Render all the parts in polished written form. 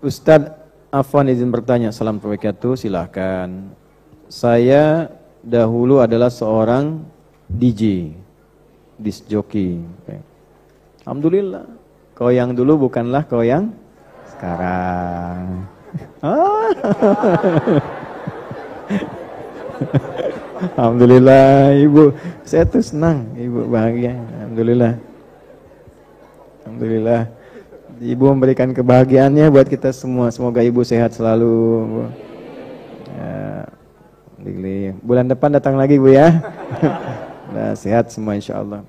Ustadz Afwan izin bertanya. Assalamualaikum warahmatullahi wabarakatuh. Silahkan. Saya dahulu adalah seorang DJ, disc jockey. Alhamdulillah. Kau yang dulu bukanlah kau yang sekarang. Alhamdulillah Ibu. Saya tuh senang, Ibu bahagia. Alhamdulillah. Alhamdulillah. Ibu memberikan kebahagiaannya buat kita semua. Semoga Ibu sehat selalu. Ya. Bulan depan datang lagi Bu ya. Nah, sehat semua insyaallah.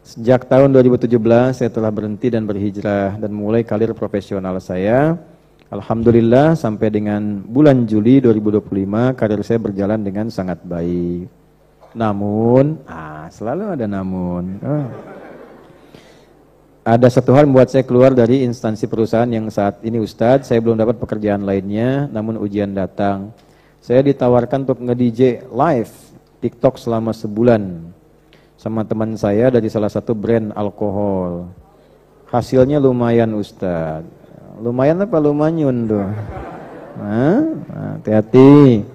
Sejak tahun 2017 saya telah berhenti dan berhijrah dan mulai karir profesional saya. Alhamdulillah sampai dengan bulan Juli 2025 karir saya berjalan dengan sangat baik. Namun, selalu ada namun. Ada satu hal membuat saya keluar dari instansi perusahaan yang saat ini Ustadz, saya belum dapat pekerjaan lainnya, namun ujian datang. Saya ditawarkan untuk nge-DJ live TikTok selama sebulan sama teman saya dari salah satu brand alkohol. Hasilnya lumayan Ustadz. Lumayan apa lumanyun tuh? Hati-hati.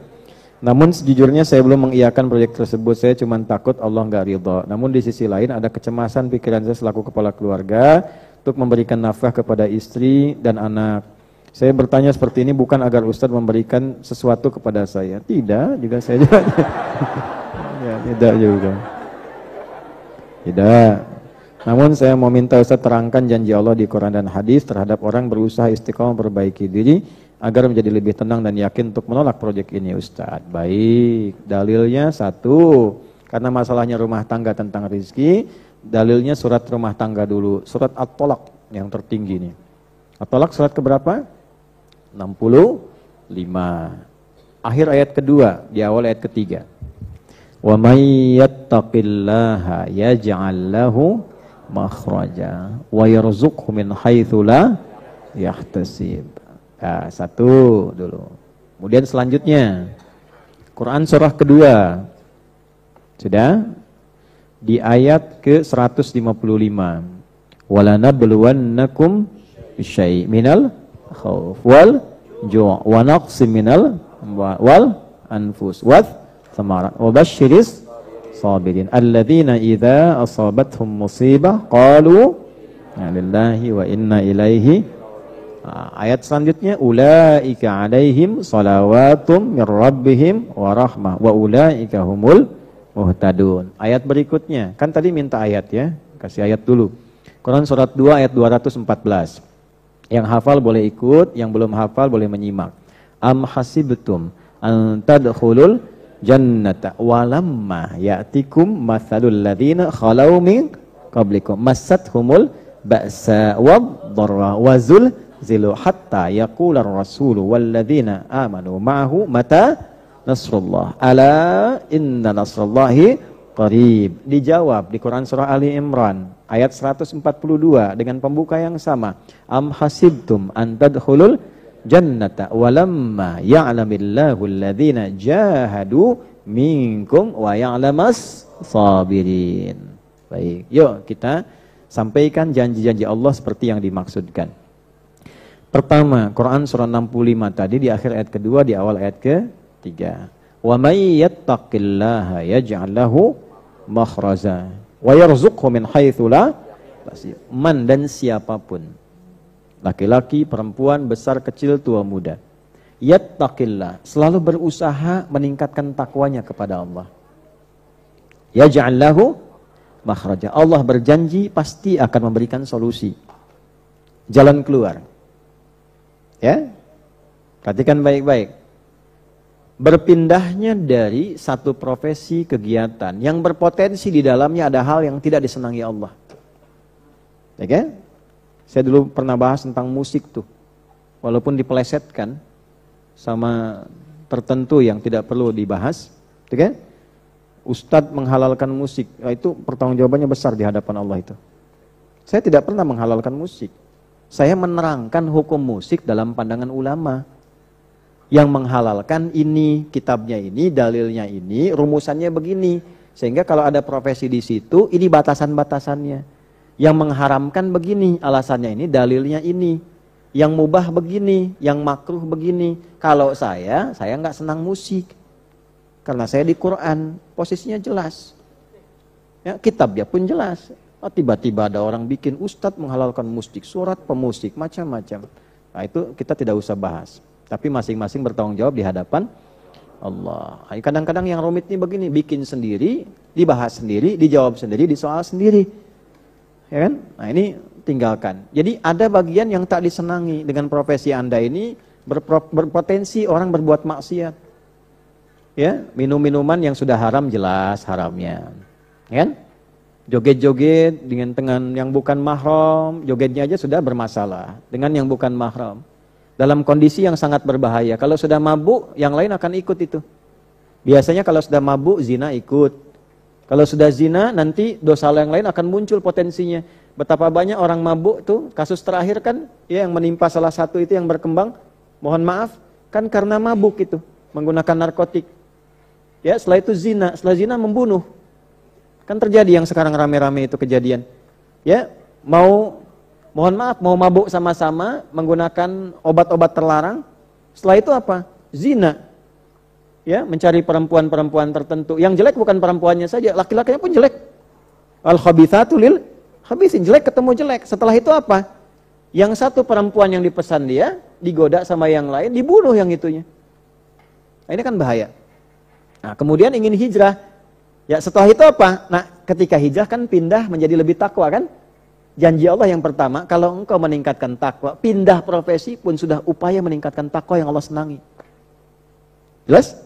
Namun sejujurnya saya belum mengiyakan proyek tersebut. Saya cuma takut Allah nggak ridho. Namun di sisi lain ada kecemasan pikiran saya selaku kepala keluarga untuk memberikan nafkah kepada istri dan anak. Saya bertanya seperti ini bukan agar Ustadz memberikan sesuatu kepada saya. Tidak, juga saya juga. Ya, tidak juga. Tidak. Namun saya mau minta Ustadz terangkan janji Allah di Quran dan hadis terhadap orang berusaha istiqomah memperbaiki diri agar menjadi lebih tenang dan yakin untuk menolak proyek ini Ustadz. Baik, dalilnya satu, karena masalahnya rumah tangga tentang rezeki, dalilnya surat rumah tangga dulu, surat At-Tolak yang tertinggi nih. At-Tolak surat keberapa? 65. Akhir ayat kedua, di awal ayat ketiga. Wa may yattaqillaha yaj'al lahu makhraja wa yarzuqhu min haitsu la yahtasib. Nah, satu dulu. Kemudian selanjutnya Quran surah kedua. Sudah? Di ayat ke-155. Walanabluwannakum bisyai' minal khauf wal ju' wa naqsim minal wal anfus wa thamarat wa basyiris sabirin alladzina idza asabathum musibah qalu inna lillahi wa inna ilaihi. Ayat selanjutnya ulaika alaihim salawatum mir rabbihim wa rahmah wa ulaika humul muhtadun. Ayat berikutnya, kan tadi minta ayat ya, kasih ayat dulu. Quran surat 2 ayat 214. Yang hafal boleh ikut, yang belum hafal boleh menyimak. Am hasibtum an tadkhulul jannata walamma ya'tikum mathalul ladzina khalau min qablikum massathumul ba'sa wad dharra wazul zilu hatta yaqula ar-rasulu walladzina amanu ma'ahu mata nasrullah ala inna nasrullahi qarib. Dijawab di Quran surah Ali Imran ayat 142 dengan pembuka yang sama. Am hasibtum an tadkhulul jannata walamma ya'lamillahu alladzina jahadu minkum wa ya'lamas sabirin. Baik, yuk kita sampaikan janji-janji Allah seperti yang dimaksudkan. Pertama, Quran surah 65 tadi di akhir ayat kedua, di awal ayat ketiga. Wa may yattaqillaha yaj'al lahu makhraja wa yarzuqhu min haitsu la yahtasib. Man dan siapapun, laki-laki, perempuan, besar, kecil, tua, muda, yattaqillah, selalu berusaha meningkatkan takwanya kepada Allah. Yaj'al lahu makhraja. Allah berjanji pasti akan memberikan solusi, jalan keluar. Ya, perhatikan baik-baik. Berpindahnya dari satu profesi kegiatan yang berpotensi di dalamnya ada hal yang tidak disenangi Allah. Ya kan? Saya dulu pernah bahas tentang musik tuh. Walaupun dipelesetkan sama tertentu yang tidak perlu dibahas, ya kan? Ustadz menghalalkan musik, itu pertanggungjawabannya besar di hadapan Allah itu. Saya tidak pernah menghalalkan musik. Saya menerangkan hukum musik dalam pandangan ulama. Yang menghalalkan ini, kitabnya ini, dalilnya ini, rumusannya begini. Sehingga kalau ada profesi di situ, ini batasan-batasannya. Yang mengharamkan begini, alasannya ini, dalilnya ini. Yang mubah begini, yang makruh begini. Kalau saya nggak senang musik. Karena saya di Quran, posisinya jelas. Ya, kitabnya pun jelas. Oh, tiba-tiba ada orang bikin ustadz menghalalkan musik, surat pemusik, macam-macam. Nah, itu kita tidak usah bahas. Tapi masing-masing bertanggung jawab di hadapan Allah. Kadang-kadang yang rumit ini begini, bikin sendiri, dibahas sendiri, dijawab sendiri, disoal sendiri. Ya kan? Nah, ini tinggalkan. Jadi ada bagian yang tak disenangi dengan profesi Anda ini, berpotensi orang berbuat maksiat. Ya, minum-minuman yang sudah haram jelas haramnya. Ya kan? Joget-joget dengan yang bukan mahram, jogetnya aja sudah bermasalah dengan yang bukan mahram. Dalam kondisi yang sangat berbahaya. Kalau sudah mabuk, yang lain akan ikut itu. Biasanya kalau sudah mabuk, zina ikut. Kalau sudah zina, nanti dosa yang lain akan muncul potensinya. Betapa banyak orang mabuk tuh, kasus terakhir kan, ya yang menimpa salah satu itu yang berkembang, mohon maaf, kan karena mabuk itu, menggunakan narkotik. Ya, setelah itu zina, setelah zina membunuh. Kan terjadi yang sekarang rame-rame itu kejadian. Ya, mohon maaf, mau mabuk sama-sama menggunakan obat-obat terlarang. Setelah itu apa? Zina. Ya, mencari perempuan-perempuan tertentu. Yang jelek bukan perempuannya saja, laki-lakinya pun jelek. Al-khabithatu lil khabithin, jelek ketemu jelek. Setelah itu apa? Yang satu perempuan yang dipesan dia digoda sama yang lain, dibunuh yang itunya. Nah, ini kan bahaya. Nah, kemudian ingin hijrah. Ya, setelah itu apa? Nah, ketika hijrah kan pindah menjadi lebih takwa kan? Janji Allah yang pertama, kalau engkau meningkatkan takwa, pindah profesi pun sudah upaya meningkatkan takwa yang Allah senangi. Jelas?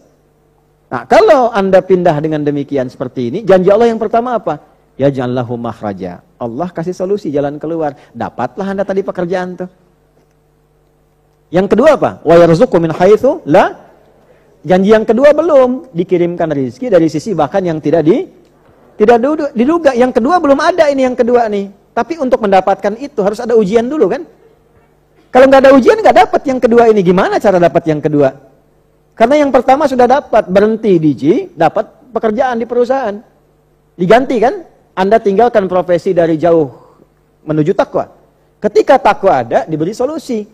Nah, kalau Anda pindah dengan demikian seperti ini, janji Allah yang pertama apa? Ya ja'allahu makhraja. Allah kasih solusi, jalan keluar. Dapatlah Anda tadi pekerjaan tuh. Yang kedua apa? Wa yarzuqu min haitsu la. Janji yang kedua belum, dikirimkan rezeki dari sisi bahkan yang tidak diduga. Yang kedua belum ada ini yang kedua nih. Tapi untuk mendapatkan itu harus ada ujian dulu kan? Kalau nggak ada ujian nggak dapat yang kedua ini. Gimana cara dapat yang kedua? Karena yang pertama sudah dapat, berhenti dapat pekerjaan di perusahaan. Diganti kan? Anda tinggalkan profesi dari jauh menuju takwa. Ketika takwa ada, diberi solusi.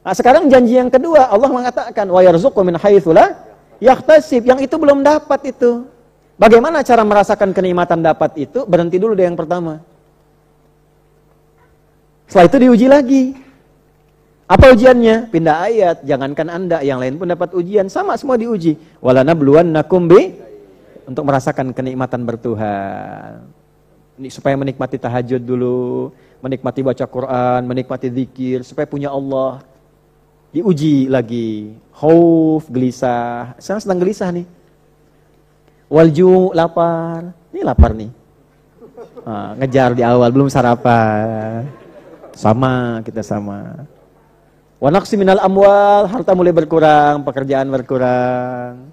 Nah, sekarang janji yang kedua, Allah mengatakan wa yarzuqu min haitsu la yahtasib. Yang itu belum dapat itu. Bagaimana cara merasakan kenikmatan dapat itu? Berhenti dulu deh yang pertama. Setelah itu diuji lagi. Apa ujiannya? Pindah ayat. Jangankan Anda, yang lain pun dapat ujian. Sama semua diuji. Walanabluwannakum bi, untuk merasakan kenikmatan bertuhan. Ini supaya menikmati tahajud dulu, menikmati baca Quran, menikmati zikir, supaya punya Allah. Diuji lagi. Khauf, gelisah. Saya sedang gelisah nih. Walju, lapar. Ini lapar nih. Nah, ngejar di awal, belum sarapan. Sama, kita sama. Wa naqsi minal amwal, harta mulai berkurang, pekerjaan berkurang.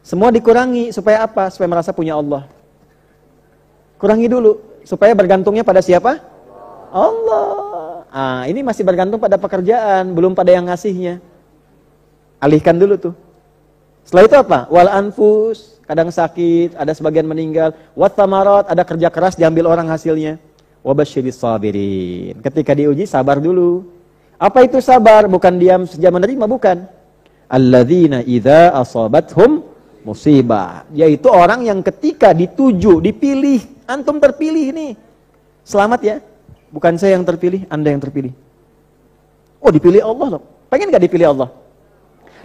Semua dikurangi supaya apa? Supaya merasa punya Allah. Kurangi dulu supaya bergantungnya pada siapa? Allah. Ah, ini masih bergantung pada pekerjaan, belum pada yang ngasihnya. Alihkan dulu tuh. Setelah itu apa? Wal anfus, kadang sakit, ada sebagian meninggal. Wat thamarat, ada kerja keras diambil orang hasilnya. Wabasyiris sabirin. Ketika diuji sabar dulu. Apa itu sabar? Bukan diam saja menerima, bukan. Alladzina idza asabathum musibah. Yaitu orang yang ketika dituju, dipilih, antum terpilih ini. Selamat ya. Bukan saya yang terpilih, Anda yang terpilih. Oh, dipilih Allah loh. Pengen gak dipilih Allah?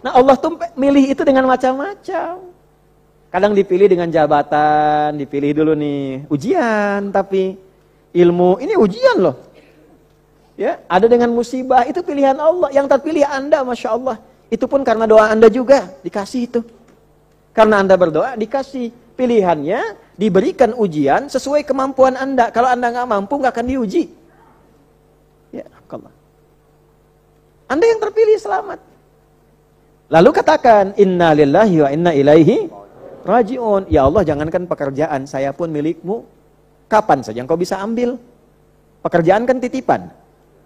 Nah, Allah tuh milih itu dengan macam-macam. Kadang dipilih dengan jabatan, dipilih dulu nih ujian, tapi ilmu ini ujian loh. Ya, ada dengan musibah, itu pilihan Allah. Yang terpilih Anda, Masya Allah. Itu pun karena doa Anda juga, dikasih itu. Karena Anda berdoa, dikasih. Pilihannya, diberikan ujian sesuai kemampuan Anda. Kalau Anda nggak mampu, nggak akan diuji. Ya, Allah. Anda yang terpilih selamat. Lalu katakan, Inna lillahi wa inna ilaihi raji'un. Ya Allah, jangankan pekerjaan, saya pun milikmu. Kapan saja engkau bisa ambil? Pekerjaan kan titipan.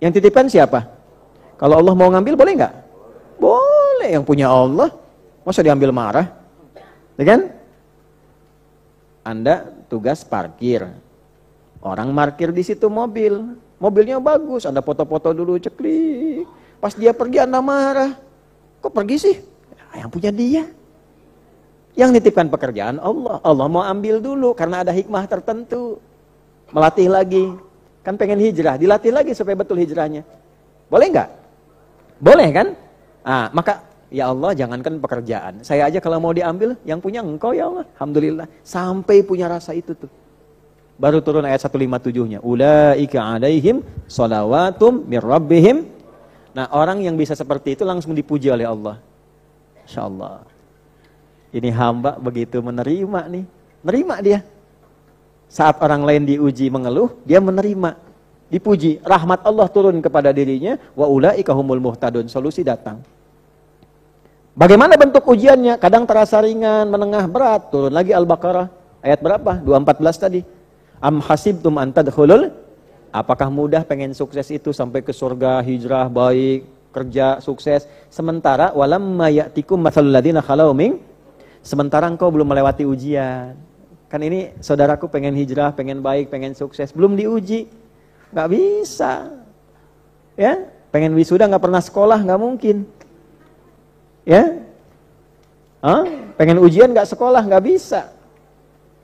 Yang titipan siapa? Kalau Allah mau ngambil, boleh nggak? Boleh, yang punya Allah. Masa diambil marah? Ya kan? Anda tugas parkir. Orang parkir di situ mobil. Mobilnya bagus, Anda foto-foto dulu, ceklik. Pas dia pergi Anda marah. Kok pergi sih? Yang punya dia. Yang nitipkan pekerjaan Allah. Allah mau ambil dulu karena ada hikmah tertentu. Melatih lagi. Kan pengen hijrah, dilatih lagi supaya betul hijrahnya. Boleh nggak? Boleh kan? Ah, maka ya Allah jangankan pekerjaan. Saya aja kalau mau diambil, yang punya Engkau ya Allah. Alhamdulillah. Sampai punya rasa itu tuh. Baru turun ayat 157-nya. Ulaika alaihim shalawatum mir rabbihim. Nah, orang yang bisa seperti itu langsung dipuji oleh Allah. Insyaallah. Ini hamba begitu menerima nih. Menerima dia. Saat orang lain diuji mengeluh, dia menerima. Dipuji. Rahmat Allah turun kepada dirinya. Wa ulaika humul muhtadun. Solusi datang. Bagaimana bentuk ujiannya? Kadang terasa ringan, menengah, berat. Turun lagi Al-Baqarah. Ayat berapa? 214 tadi. Am hasibtum an tadkhulul? Apakah mudah pengen sukses itu sampai ke surga, hijrah, baik, kerja, sukses. Sementara walamma ya'tikum matsalul ladzina khalau min, sementara engkau belum melewati ujian. Kan ini saudaraku pengen hijrah, pengen baik, pengen sukses, belum diuji. Enggak bisa. Ya, pengen wisuda enggak pernah sekolah, enggak mungkin. Ya? Pengen ujian enggak sekolah, enggak bisa.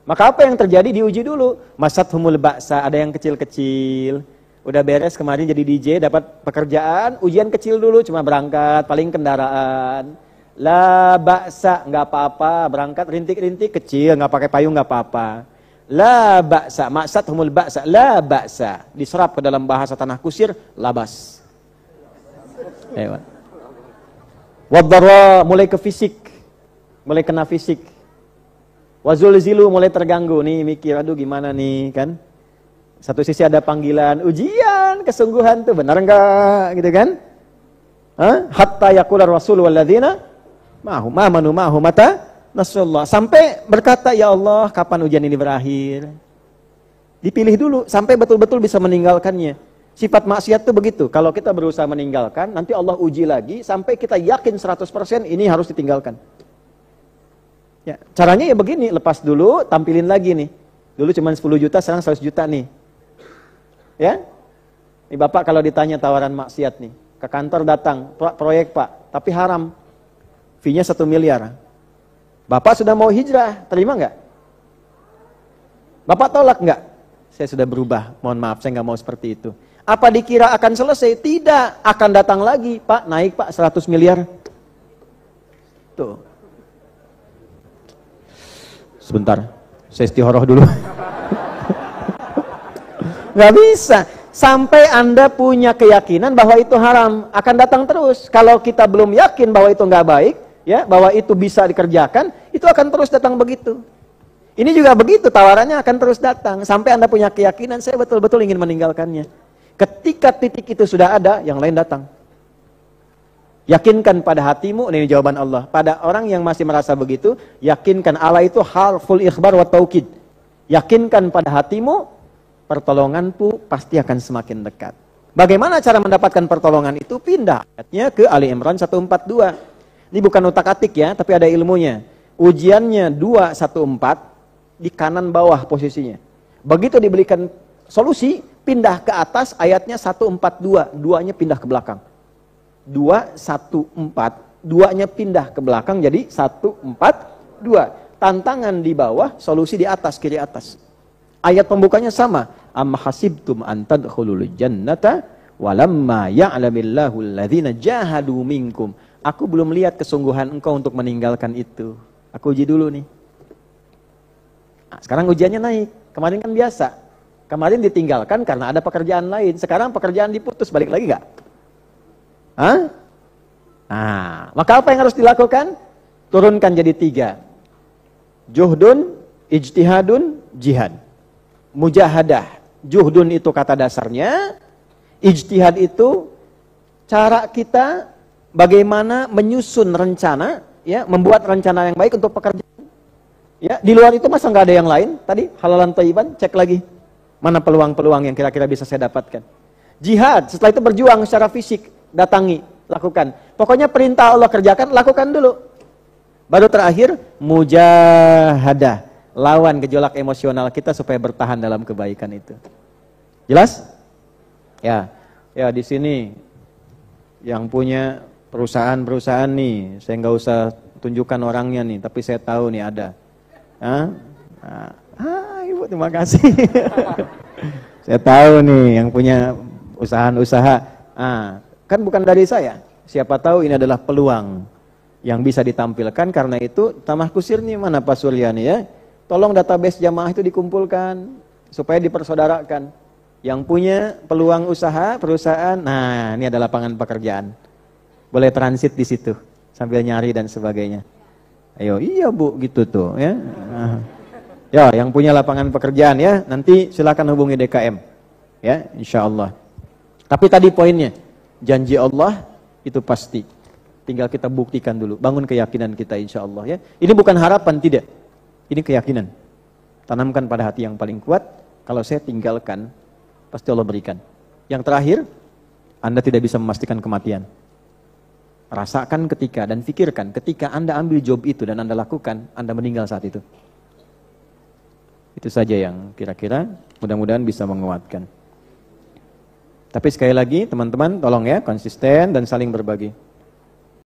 Maka apa yang terjadi? Diuji dulu. Masathumul ba'sa, ada yang kecil-kecil. Udah beres kemarin jadi DJ, dapat pekerjaan, ujian kecil dulu, cuma berangkat, paling kendaraan. La ba'sa, nggak apa-apa, berangkat rintik-rintik kecil, nggak pakai payung nggak apa-apa. La ba'sa, masathumul ba'sa, la ba'sa. Diserap ke dalam bahasa tanah kusir, labas. Waddarra, mulai ke fisik, mulai kena fisik. Wazul zilu, mulai terganggu nih, mikir aduh gimana nih kan. Satu sisi ada panggilan, ujian, kesungguhan tuh benar enggak gitu kan? Hatta yaqula rasul walladzina ma'hu mata nasrullah. Sampai berkata ya Allah, kapan ujian ini berakhir? Dipilih dulu sampai betul-betul bisa meninggalkannya. Sifat maksiat tuh begitu. Kalau kita berusaha meninggalkan, nanti Allah uji lagi sampai kita yakin 100% ini harus ditinggalkan. Ya, caranya ya begini, lepas dulu, tampilin lagi nih. Dulu cuma 10 juta, sekarang 100 juta nih. Ya? Nih Bapak kalau ditanya tawaran maksiat nih, ke kantor datang, proyek Pak, tapi haram. Fee-nya 1 miliar. Bapak sudah mau hijrah, terima nggak? Bapak tolak nggak? Saya sudah berubah, mohon maaf, saya nggak mau seperti itu. Apa dikira akan selesai? Tidak, akan datang lagi. Pak, naik Pak 100 miliar. Tuh. Sebentar, saya istihoroh dulu. Gak bisa. Sampai Anda punya keyakinan bahwa itu haram, akan datang terus. Kalau kita belum yakin bahwa itu nggak baik, ya, bahwa itu bisa dikerjakan, itu akan terus datang begitu. Ini juga begitu, tawarannya akan terus datang. Sampai Anda punya keyakinan, saya betul-betul ingin meninggalkannya. Ketika titik itu sudah ada, yang lain datang. Yakinkan pada hatimu, ini jawaban Allah. Pada orang yang masih merasa begitu, yakinkan Allah itu harful ikhbar wa taukid. Yakinkan pada hatimu, pertolonganku pasti akan semakin dekat. Bagaimana cara mendapatkan pertolongan itu? Pindah ayatnya ke Ali Imran 142. Ini bukan utak-atik ya, tapi ada ilmunya. Ujiannya 214, di kanan bawah posisinya. Begitu diberikan solusi, pindah ke atas ayatnya 142, duanya pindah ke belakang. 214, duanya pindah ke belakang jadi 142. Tantangan di bawah, solusi di atas, kiri atas. Ayat pembukanya sama. Am hasibtum an tadkhulul jannata walamma ya'lamillahu alladhina jahadu minkum. Aku belum lihat kesungguhan engkau untuk meninggalkan itu. Aku uji dulu nih. Nah, sekarang ujiannya naik. Kemarin kan biasa. Kemarin ditinggalkan karena ada pekerjaan lain. Sekarang pekerjaan diputus, balik lagi gak? Hah? Nah, maka apa yang harus dilakukan? Turunkan jadi 3. Juhdun, ijtihadun, jihad. Mujahadah. Juhdun itu kata dasarnya. Ijtihad itu cara kita bagaimana menyusun rencana, ya, membuat rencana yang baik untuk pekerjaan. Ya, di luar itu masa nggak ada yang lain? Tadi halalan thayyiban, cek lagi. Mana peluang-peluang yang kira-kira bisa saya dapatkan? Jihad, setelah itu berjuang secara fisik. Datangi, lakukan. Pokoknya perintah Allah kerjakan, lakukan dulu. Baru terakhir, mujahadah. Lawan gejolak emosional kita supaya bertahan dalam kebaikan itu. Jelas? Ya di sini yang punya perusahaan-perusahaan nih, saya nggak usah tunjukkan orangnya nih, tapi saya tahu nih ada. Ibu terima kasih. Saya tahu nih yang punya usaha-usaha. Kan bukan dari saya. Siapa tahu ini adalah peluang yang bisa ditampilkan. Karena itu Tamah Kusir nih mana Pak Suryani ya. Tolong database jamaah itu dikumpulkan supaya dipersaudarakan. Yang punya peluang usaha, perusahaan, nah ini adalah lapangan pekerjaan. Boleh transit di situ sambil nyari dan sebagainya. Ayo, iya Bu, gitu tuh ya. Ya, yang punya lapangan pekerjaan ya, nanti silakan hubungi DKM. Ya, insya Allah. Tapi tadi poinnya, janji Allah itu pasti. Tinggal kita buktikan dulu, bangun keyakinan kita insya Allah ya. Ini bukan harapan, tidak. Ini keyakinan. Tanamkan pada hati yang paling kuat, kalau saya tinggalkan, pasti Allah berikan. Yang terakhir, Anda tidak bisa memastikan kematian. Rasakan ketika dan pikirkan ketika Anda ambil job itu dan Anda lakukan, Anda meninggal saat itu. Itu saja yang kira-kira mudah-mudahan bisa menguatkan. Tapi sekali lagi teman-teman tolong ya konsisten dan saling berbagi.